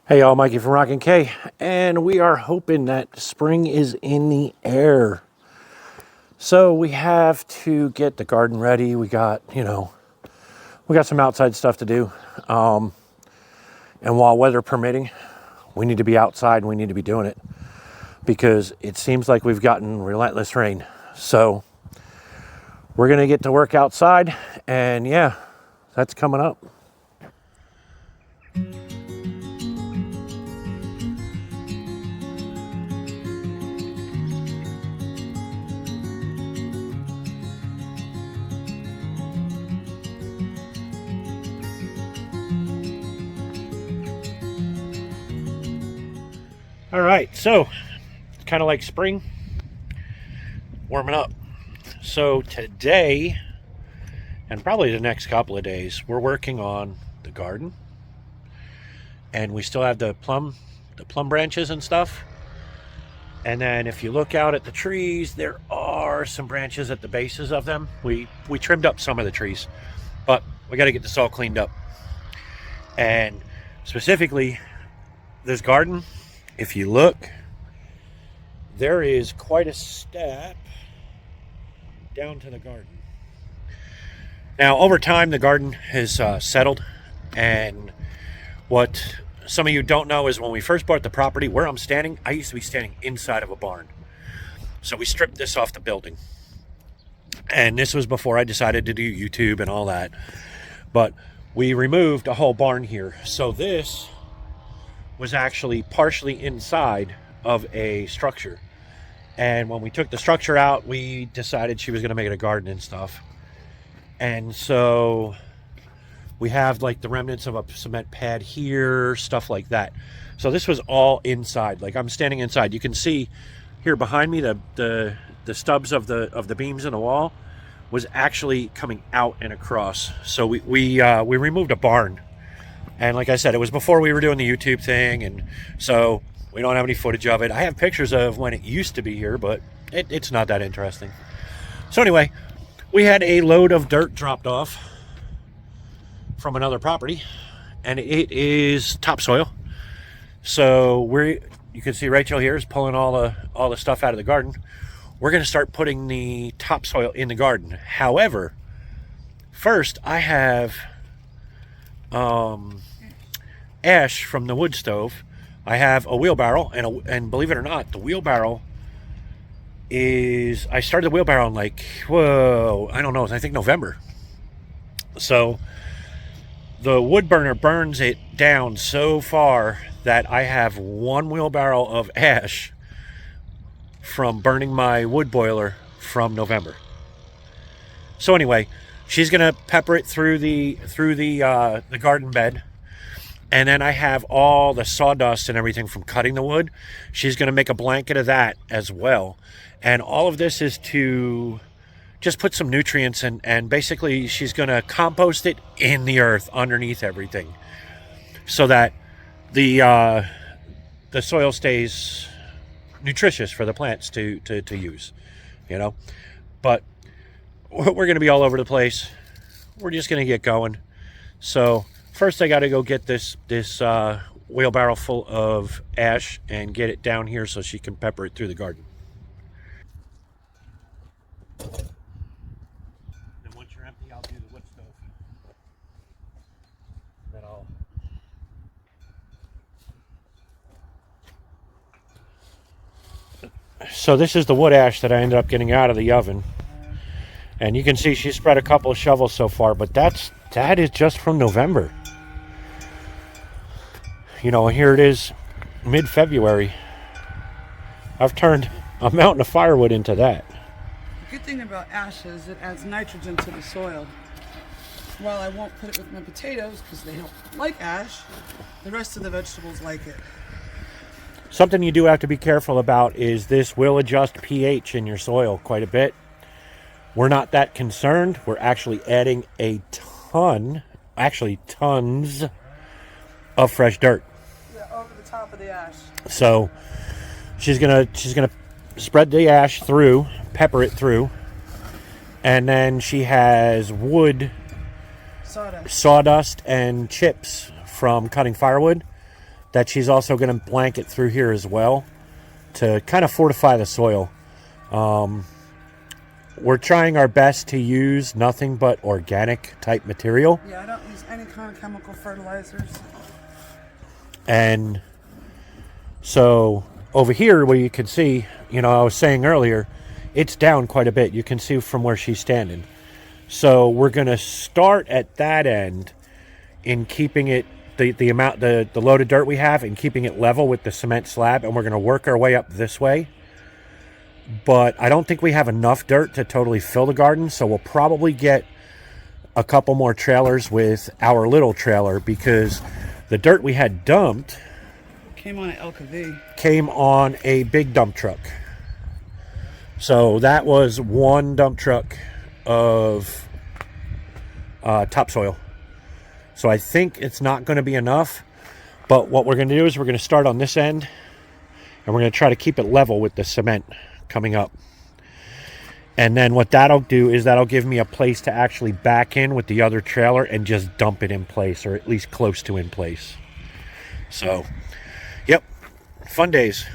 Hey y'all, Mikey from Rockin' K, and we are hoping that spring is in the air. So we have to get the garden ready. We got some outside stuff to do. And while weather permitting, we need to be outside and we need to be doing it because it seems like we've gotten relentless rain. So we're gonna get to work outside, and yeah, that's coming up. All right, so it's kind of like spring, warming up. So today, and probably the next couple of days, we're working on the garden, and we still have the plum branches and stuff. And then if you look out at the trees, there are some branches at the bases of them. We trimmed up some of the trees, but we got to get this all cleaned up. And specifically, this garden, if you look, there is quite a step down to the garden. Now, over time, the garden has settled, and what some of you don't know is when we first bought the property, where I'm standing, I used to be standing inside of a barn. So we stripped this off the building. And this was before I decided to do YouTube and all that. But we removed a whole barn here. So this was actually partially inside of a structure. And when we took the structure out, we decided she was going to make it a garden and stuff. And so we have like the remnants of a cement pad here, stuff like that. So this was all inside. Like I'm standing inside. You can see here behind me the stubs of the beams in the wall was actually coming out and across. So we removed a barn. And like I said, it was before we were doing the YouTube thing, and so we don't have any footage of it. I have pictures of when it used to be here, but it's not that interesting. So anyway, we had a load of dirt dropped off from another property, and it is topsoil. So you can see Rachel here is pulling all the stuff out of the garden. We're going to start putting the topsoil in the garden. However, first I have ash from the wood stove. I have a wheelbarrow, and believe it or not, the wheelbarrow I started the wheelbarrow in I don't know, I think November. So the wood burner burns it down so far that I have one wheelbarrow of ash from burning my wood boiler from November. So anyway, she's gonna pepper it through the garden bed, and then I have all the sawdust and everything from cutting the wood. She's gonna make a blanket of that as well, and all of this is to just put some nutrients in, and basically she's gonna compost it in the earth underneath everything, so that the soil stays nutritious for the plants to use, But we're going to be all over the place. We're just going to get going. So first I got to go get this wheelbarrow full of ash and get it down here so she can pepper it through the garden. Then once you're empty, I'll do the wood stove. Then So this is the wood ash that I ended up getting out of the oven. And you can see she spread a couple of shovels so far, but that is just from November. Here it is, mid-February. I've turned a mountain of firewood into that. The good thing about ash is it adds nitrogen to the soil. While I won't put it with my potatoes because they don't like ash, the rest of the vegetables like it. Something you do have to be careful about is this will adjust pH in your soil quite a bit. We're not that concerned. We're actually adding tons of fresh dirt. Yeah, over the top of the ash. So she's gonna spread the ash through, pepper it through, and then she has wood, sawdust and chips from cutting firewood that she's also going to blanket through here as well to kind of fortify the soil. We're trying our best to use nothing but organic type material. Yeah, I don't use any kind of chemical fertilizers. And so over here where you can see, I was saying earlier, it's down quite a bit. You can see from where she's standing. So we're going to start at that end in keeping it, the load of dirt we have, and keeping it level with the cement slab. And we're going to work our way up this way. But I don't think we have enough dirt to totally fill the garden. So we'll probably get a couple more trailers with our little trailer, because the dirt we had dumped came on an LKV. Came on a big dump truck. So that was one dump truck of topsoil. So I think it's not going to be enough. But what we're going to do is we're going to start on this end, and we're going to try to keep it level with the cement coming up. And then what that'll do is that'll give me a place to actually back in with the other trailer and just dump it in place, or at least close to in place. So, yep, fun days.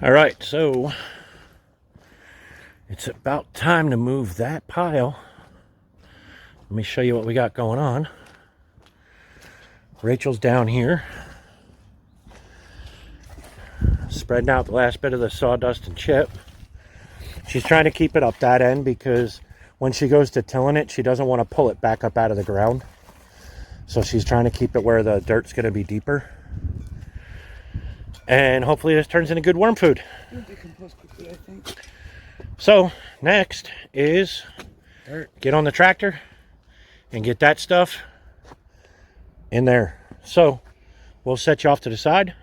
All right, so it's about time to move that pile. Let me show you what we got going on. Rachel's down here, spreading out the last bit of the sawdust and chip. She's trying to keep it up that end because when she goes to tilling it, she doesn't want to pull it back up out of the ground. So she's trying to keep it where the dirt's going to be deeper. And hopefully this turns into good worm food. It'll decompose quickly, I think. So next is get on the tractor and get that stuff in there. So we'll set you off to the side.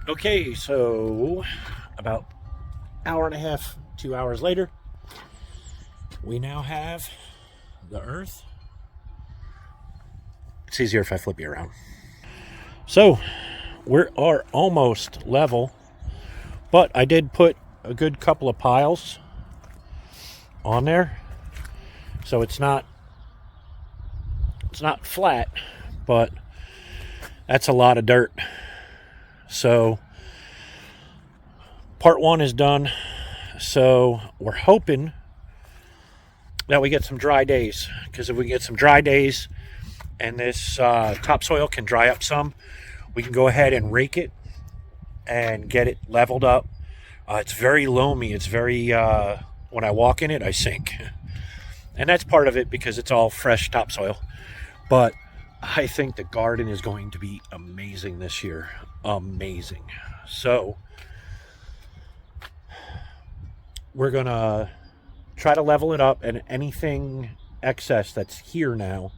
Okay, so about hour and a half, 2 hours later, we now have the earth. It's easier if I flip you around. So we are almost level, but I did put a good couple of piles on there, so it's not flat, but that's a lot of dirt. So part one is done. So we're hoping that we get some dry days, because if we get some dry days and this topsoil can dry up some, we can go ahead and rake it and get it leveled up. It's very loamy. It's very, when I walk in it, I sink. And that's part of it because it's all fresh topsoil. But I think the garden is going to be amazing this year. Amazing. So we're going to try to level it up, and anything excess that's here now,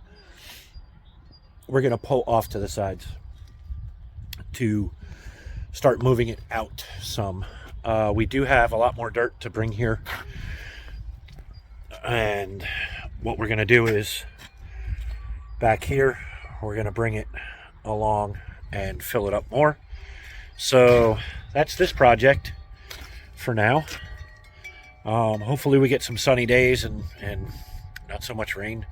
we're going to pull off to the sides to start moving it out some. We do have a lot more dirt to bring here. And what we're going to do is back here, we're going to bring it along and fill it up more. So that's this project for now. Hopefully we get some sunny days and not so much rain.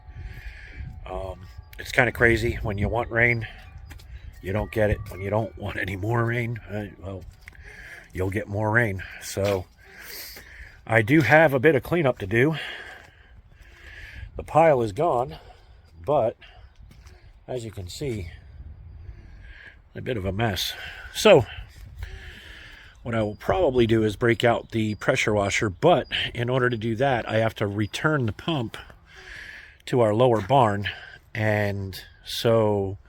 It's kind of crazy. When you want rain, you don't get it. When you don't want any more rain, well, you'll get more rain. So I do have a bit of cleanup to do. The pile is gone, but as you can see, a bit of a mess. So what I will probably do is break out the pressure washer, but in order to do that, I have to return the pump to our lower barn, and so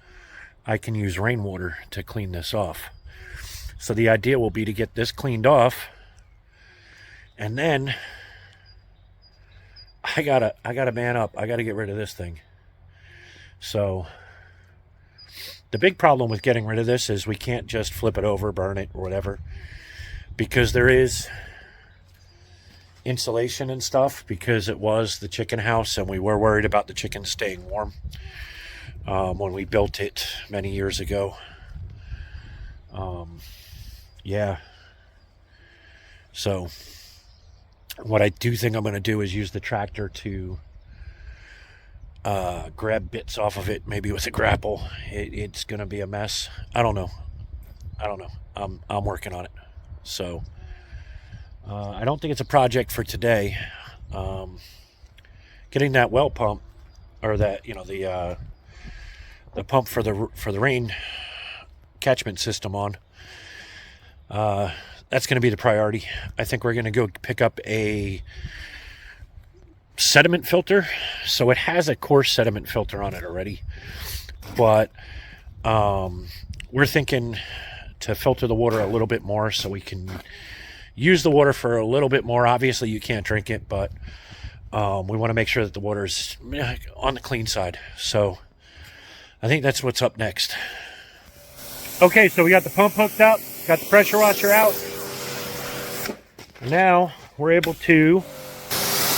I can use rainwater to clean this off. So the idea will be to get this cleaned off, and then I gotta man up. I gotta get rid of this thing. So the big problem with getting rid of this is we can't just flip it over, burn it, or whatever, because there is insulation and stuff, because it was the chicken house and we were worried about the chickens staying warm when we built it many years ago. Yeah. So what I do think I'm going to do is use the tractor to grab bits off of it, maybe with a grapple. It's going to be a mess. I don't know. I'm working on it. So I don't think it's a project for today. Getting that well pump, or that, the pump for the rain catchment system on, that's going to be the priority. I think we're going to go pick up a sediment filter. So it has a coarse sediment filter on it already, but we're thinking to filter the water a little bit more so we can use the water for a little bit more. Obviously you can't drink it, but we want to make sure that the water is on the clean side. So I think that's what's up next. Okay, so we got the pump hooked up, got the pressure washer out. Now we're able to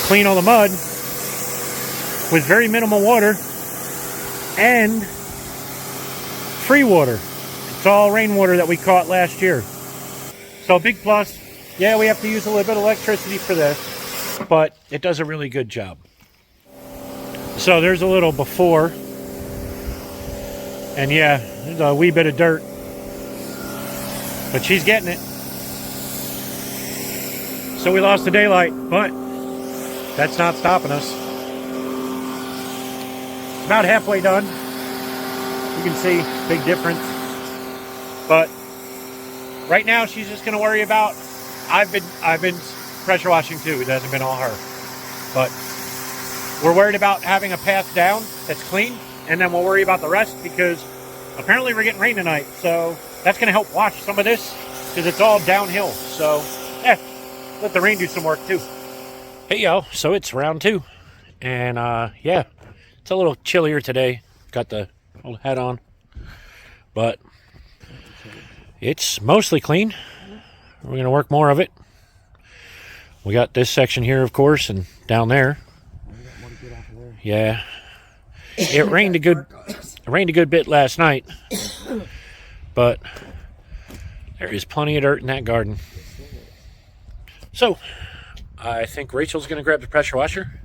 clean all the mud with very minimal water and free water. It's all rainwater that we caught last year. So big plus. Yeah, we have to use a little bit of electricity for this, but it does a really good job. So there's a little before. And yeah, there's a wee bit of dirt, but she's getting it. So we lost the daylight, but that's not stopping us. It's about halfway done. You can see big difference. But right now she's just going to worry about, I've been pressure washing too. It hasn't been all her. But we're worried about having a path down that's clean, and then we'll worry about the rest, because apparently we're getting rain tonight. So that's going to help wash some of this, because it's all downhill. So let the rain do some work too. Hey y'all, so it's round 2, and yeah, it's a little chillier today. Got the old hat on, but It's mostly clean. We're going to work more of it. We got this section here, of course, and down there. Yeah. It rained a good bit last night. But there is plenty of dirt in that garden. So, I think Rachel's going to grab the pressure washer.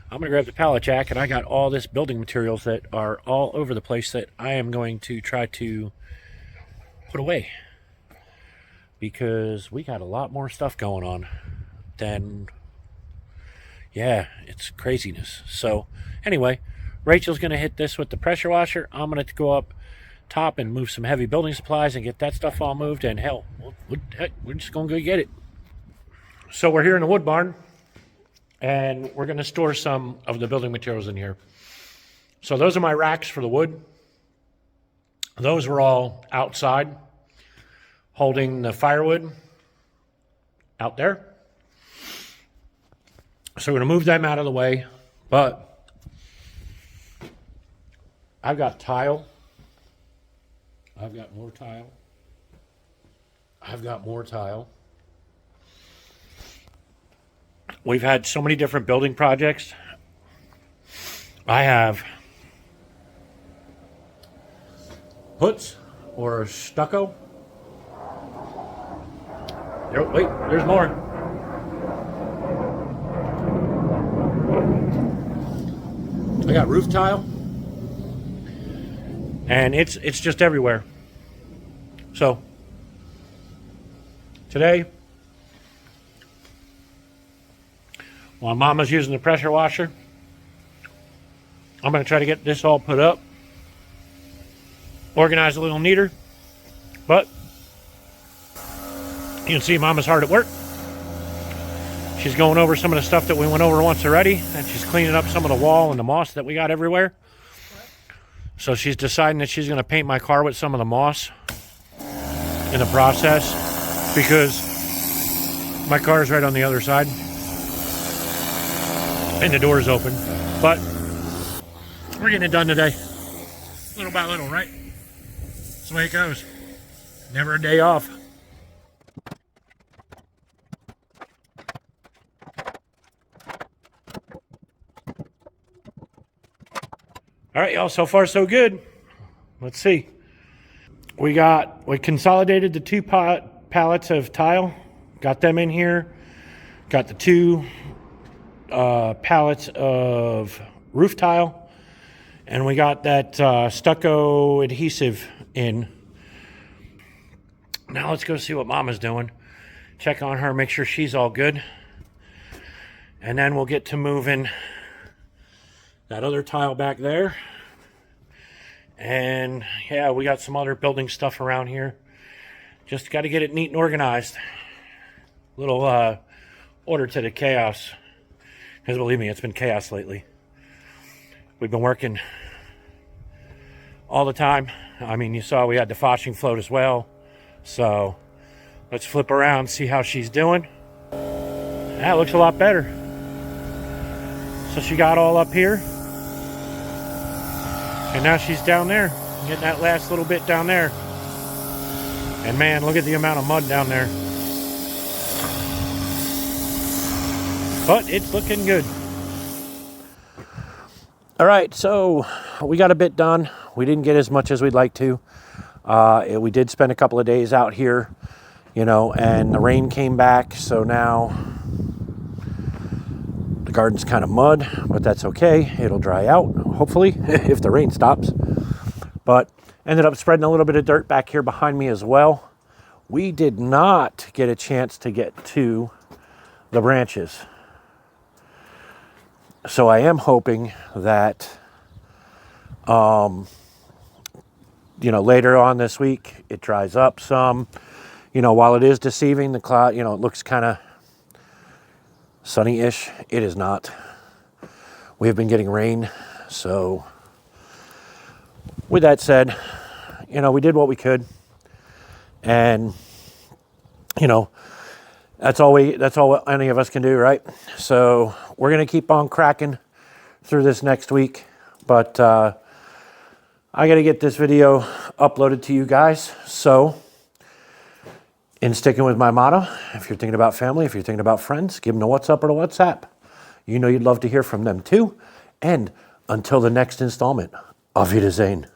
I'm going to grab the pallet jack, and I got all this building materials that are all over the place that I am going to try to put away. Because we got a lot more stuff going on than, yeah, it's craziness. So, anyway, Rachel's going to hit this with the pressure washer. I'm going to go up top and move some heavy building supplies and get that stuff all moved, and hell, we're just going to go get it. So we're here in the wood barn, and we're going to store some of the building materials in here. So those are my racks for the wood. Those were all outside, holding the firewood out there. So we're going to move them out of the way, but I've got tile. I've got more tile. I've got more tile. We've had so many different building projects. I have puts or stucco. Wait, there's more. I got roof tile. And it's just everywhere. So today, while Mama's using the pressure washer, I'm going to try to get this all put up, organized a little neater. But you can see Mama's hard at work. She's going over some of the stuff that we went over once already, and she's cleaning up some of the wall and the moss that we got everywhere. So she's deciding that she's going to paint my car with some of the moss in the process, because my car is right on the other side and the door is open. But we're getting it done today, little by little, right? That's the way it goes. Never a day off. All right, y'all, so far so good. Let's see. We consolidated the two pallets of tile, got them in here. Got the two pallets of roof tile, and we got that stucco adhesive in. Now let's go see what Mama's doing. Check on her, make sure she's all good. And then we'll get to moving that other tile back there. And yeah, we got some other building stuff around here. Just got to get it neat and organized. Little order to the chaos. Because believe me, it's been chaos lately. We've been working all the time. I mean, you saw we had the fashing float as well. So let's flip around, see how she's doing. That looks a lot better. So she got all up here. And now she's down there, getting that last little bit down there. And man, look at the amount of mud down there. But it's looking good. All right, so we got a bit done. We didn't get as much as we'd like to. We did spend a couple of days out here, and the rain came back. So now the garden's kind of mud, but that's okay. It'll dry out, hopefully, if the rain stops. But ended up spreading a little bit of dirt back here behind me as well. We did not get a chance to get to the branches. So I am hoping that, later on this week, it dries up some. While it is deceiving, the cloud, it looks kind of sunny-ish. It is not. We have been getting rain. So with that said, we did what we could. And, that's all any of us can do, right? So we're going to keep on cracking through this next week. But I got to get this video uploaded to you guys. So In sticking with my motto, if you're thinking about family, if you're thinking about friends, give them a WhatsApp or a WhatsApp. You know you'd love to hear from them too. And until the next installment, auf Wiedersehen.